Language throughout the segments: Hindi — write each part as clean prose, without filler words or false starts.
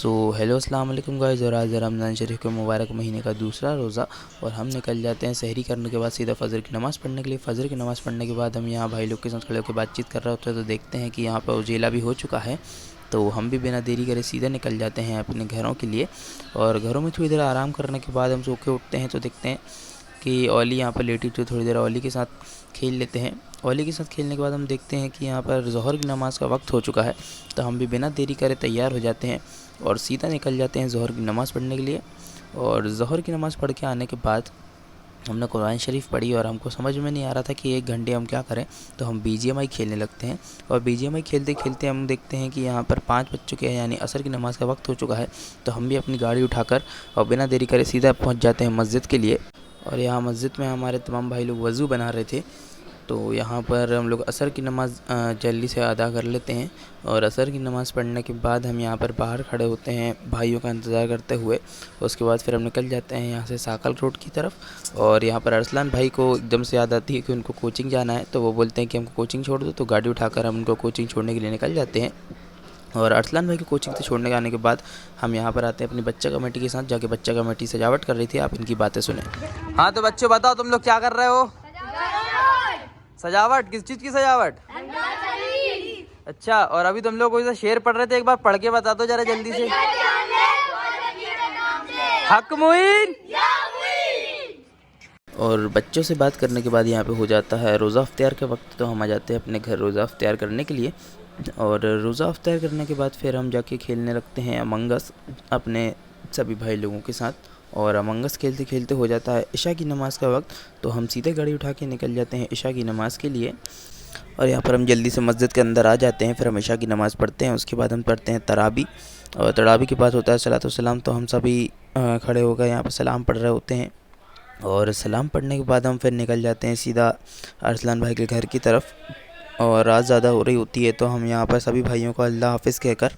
हेलो अस्सलाम वालेकुम गाइस। और आज रमज़ान शरीफ के मुबारक महीने का दूसरा रोज़ा और हम निकल जाते हैं सहरी करने के बाद सीधा फ़जर की नमाज़ पढ़ने के लिए। फ़जर की नमाज़ पढ़ने के बाद हम यहाँ भाई लोग के साथ खड़े होकर बातचीत कर रहे होते हैं तो देखते हैं कि यहाँ पर उजेला भी हो चुका है। तो हम भी बिना देरी करे सीधा निकल जाते हैं अपने घरों के लिए। और घरों में थोड़ी देर आराम करने के बाद हम सो के उठते हैं तो देखते हैं कि ओली यहाँ पर लेटी, तो थोड़ी देर ओली के साथ खेल लेते हैं। ओली के साथ खेलने के बाद हम देखते हैं कि यहाँ पर ज़ोहर की नमाज़ का वक्त हो चुका है। तो हम भी बिना देरी करे तैयार हो जाते हैं और सीधा निकल जाते हैं ज़ोहर की नमाज़ पढ़ने के लिए। और ज़ोहर की नमाज़ पढ़ के आने के बाद हमने कुरान शरीफ पढ़ी और हमको समझ में नहीं आ रहा था कि 1 घंटे हम क्या करें, तो हम BGMI खेलने लगते हैं। और BGMI खेलते खेलते हम देखते हैं कि यहाँ पर 5 बज चुके हैं, यानी असर की नमाज़ का वक्त हो चुका है। तो हम भी अपनी गाड़ी उठाकर और बिना देरी करे सीधा पहुँच जाते हैं मस्जिद के लिए। और यहाँ मस्जिद में हमारे तमाम भाई लोग वज़ू बना रहे थे, तो यहाँ पर हम लोग असर की नमाज़ जल्दी से अदा कर लेते हैं। और असर की नमाज़ पढ़ने के बाद हम यहाँ पर बाहर खड़े होते हैं भाइयों का इंतज़ार करते हुए। उसके बाद फिर हम निकल जाते हैं यहाँ से साकल रोड की तरफ। और यहाँ पर अरसलान भाई को एकदम से याद आती है कि उनको कोचिंग जाना है, तो वो बोलते हैं कि हमको कोचिंग छोड़ दो। तो गाड़ी उठाकर हम उनको कोचिंग छोड़ने के लिए निकल जाते हैं। और अरसलान भाई को कोचिंग से छोड़ने के आने के बाद हम यहाँ पर आते हैं अपनी बच्चा कमेटी के साथ। जाके बच्चा कमेटी सजावट कर रही थी, आप इनकी बातें सुने। हाँ तो बच्चों बताओ, तुम लोग क्या कर रहे हो? सजावट? किस चीज़ की सजावट? अच्छा, और अभी तुम लोग कोई सा शेर पढ़ रहे थे, एक बार पढ़ के बता दो जरा जल्दी से। हक मुइन। और बच्चों से बात करने के बाद यहाँ पे हो जाता है रोज़ा अफ्तार का वक्त, तो हम आ जाते हैं अपने घर रोज़ा अफ्तार करने के लिए। और रोज़ा अफ्तार करने के बाद फिर हम जाके खेलने लगते हैं अमंग अस अपने सभी भाई लोगों के साथ। और अमंग अस खेलते खेलते हो जाता है इशा की नमाज़ का वक्त, तो हम सीधे गाड़ी उठा के निकल जाते हैं इशा की नमाज़ के लिए। और यहाँ पर हम जल्दी से मस्जिद के अंदर आ जाते हैं। फिर हम इशा की नमाज़ पढ़ते हैं, उसके बाद हम पढ़ते हैं तरावी। और तरावी के बाद होता है सलातो सलाम, तो हम सभी खड़े होकर यहाँ पर सलाम पढ़ रहे होते हैं। और सलाम पढ़ने के बाद हम फिर निकल जाते हैं सीधा अरसलान भाई के घर की तरफ। और रात ज़्यादा हो रही होती है, तो हम यहाँ पर सभी भाइयों को अल्लाह हाफ़िज़ कहकर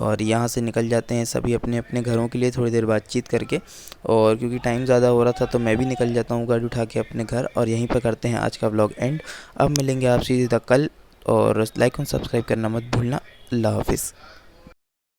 और यहाँ से निकल जाते हैं सभी अपने अपने घरों के लिए थोड़ी देर बातचीत करके। और क्योंकि टाइम ज़्यादा हो रहा था तो मैं भी निकल जाता हूँ गाड़ी उठा के अपने घर। और यहीं पर करते हैं आज का व्लॉग एंड। अब मिलेंगे आपसे सीधा कल, और लाइक और सब्सक्राइब करना मत भूलना। अल्लाह हाफ़िज़।